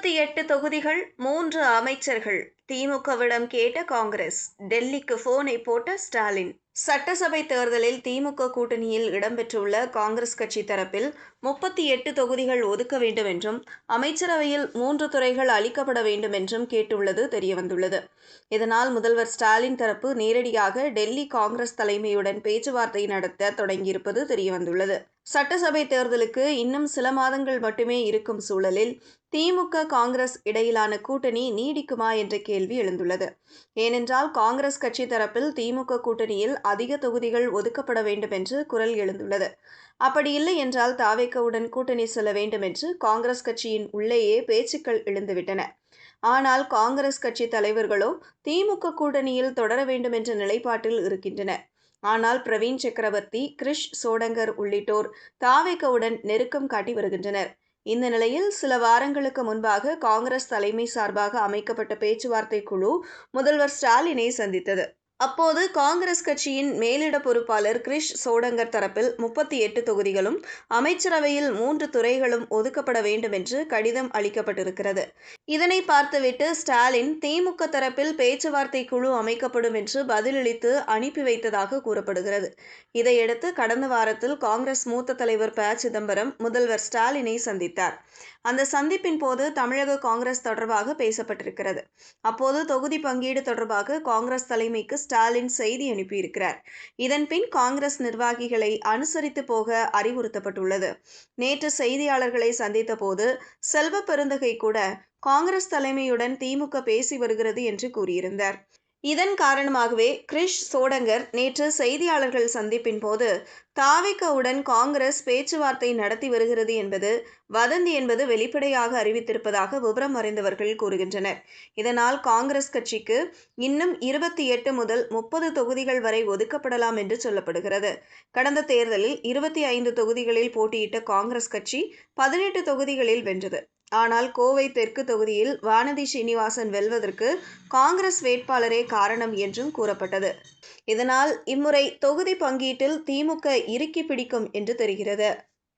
38 தொகுதிகள், 3 அமைச்சர்கள். திமுகவிடம் கேட்ட காங்கிரஸ். டெல்லிக்கு போனை போட்ட ஸ்டாலின். சட்டசபை தேர்தலில் திமுக கூட்டணியில் இடம்பெற்றுள்ள காங்கிரஸ் கட்சி தரப்பில் 38 தொகுதிகள் ஒதுக்க வேண்டும் என்றும், அமைச்சரவையில் 3 துறைகள் அளிக்கப்பட வேண்டும் என்றும் கேட்டுள்ளது தெரியவந்துள்ளது. இதனால் முதல்வர் ஸ்டாலின் தரப்பு நேரடியாக டெல்லி காங்கிரஸ் தலைமையுடன் பேச்சுவார்த்தை நடத்த தொடங்கியிருப்பது தெரியவந்துள்ளது. சட்டசபை தேர்தலுக்கு இன்னும் சில மாதங்கள் மட்டுமே இருக்கும் சூழலில் திமுக காங்கிரஸ் இடையிலான கூட்டணி நீடிக்குமா என்ற கேள்வி எழுந்துள்ளது. ஏனென்றால் காங்கிரஸ் கட்சி தரப்பில் திமுக கூட்டணியில் அதிக தொகுதிகள் ஒதுக்கப்பட வேண்டும் என்று குரல் எழுந்துள்ளது. அப்படி இல்லை என்றால் தாவேகாவுடன் கூட்டணி செல்ல வேண்டும் என்று காங்கிரஸ் கட்சியின் உள்ளேயே பேச்சுக்கள் எழுந்துவிட்டன. ஆனால் காங்கிரஸ் கட்சி தலைவர்களோ திமுக கூட்டணியில் தொடர வேண்டும் என்ற நிலைப்பாட்டில் இருக்கின்றனர். ஆனால் பிரவீன் சக்கரவர்த்தி, கிரிஷ் சோடங்கர் உள்ளிட்டோர் தாவேகாவுடன் நெருக்கம் காட்டி வருகின்றனர். இந்த நிலையில் சில வாரங்களுக்கு முன்பாக காங்கிரஸ் தலைமை சார்பாக அமைக்கப்பட்ட பேச்சுவார்த்தை குழு முதல்வர் ஸ்டாலினை சந்தித்தது. அப்போது காங்கிரஸ் கட்சியின் மேலிட பொறுப்பாளர் கிரிஷ் சோடங்கர் தரப்பில் 38 தொகுதிகளும், அமைச்சரவையில் 3 துறைகளும் ஒதுக்கப்பட வேண்டும் என்று கடிதம் அளிக்கப்பட்டிருக்கிறது. இதனை பார்த்துவிட்டு ஸ்டாலின் திமுக தரப்பில் பேச்சுவார்த்தை குழு அமைக்கப்படும் என்று பதிலளித்து அனுப்பி வைத்ததாக கூறப்படுகிறது. இதையடுத்து கடந்த வாரத்தில் காங்கிரஸ் மூத்த தலைவர் ப. சிதம்பரம் முதல்வர் ஸ்டாலினை சந்தித்தார். அந்த சந்திப்பின் போது தமிழக காங்கிரஸ் தொடர்பாக பேசப்பட்டிருக்கிறது. அப்போது தொகுதி பங்கீடு தொடர்பாக காங்கிரஸ் தலைமைக்கு ஸ்டாலின் செய்தி அனுப்பியிருக்கிறார். இதன்பின் காங்கிரஸ் நிர்வாகிகளை அனுசரித்து போக அறிவுறுத்தப்பட்டுள்ளது. நேற்று செய்தியாளர்களை சந்தித்த போது செல்வ பெருந்தகை கூட காங்கிரஸ் தலைமையுடன் திமுக பேசி வருகிறது என்று கூறியிருந்தார். இதன் காரணமாகவே கிரிஷ் சோடங்கர் நேற்று செய்தியாளர்கள் சந்திப்பின் போது தாவேகாவுடன் காங்கிரஸ் பேச்சுவார்த்தை நடத்தி வருகிறது என்பது வதந்தி என்பது வெளிப்படையாக அறிவித்திருப்பதாக விவரம் அறிந்தவர்கள் கூறுகின்றனர். இதனால் காங்கிரஸ் கட்சிக்கு இன்னும் 28 முதல் 30 தொகுதிகள் வரை ஒதுக்கப்படலாம் என்று சொல்லப்படுகிறது. கடந்த தேர்தலில் 25 தொகுதிகளில் போட்டியிட்ட காங்கிரஸ் கட்சி 18 தொகுதிகளில் வென்றது. ஆனால் கோவை தெற்கு தொகுதியில் வானதி சீனிவாசன் வெல்வதற்கு காங்கிரஸ் வேட்பாளரே காரணம் என்றும் கூறப்பட்டது. இதனால் இம்முறை தொகுதி பங்கீட்டில் திமுக இறுக்கி பிடிக்கும் என்று தெரிகிறது.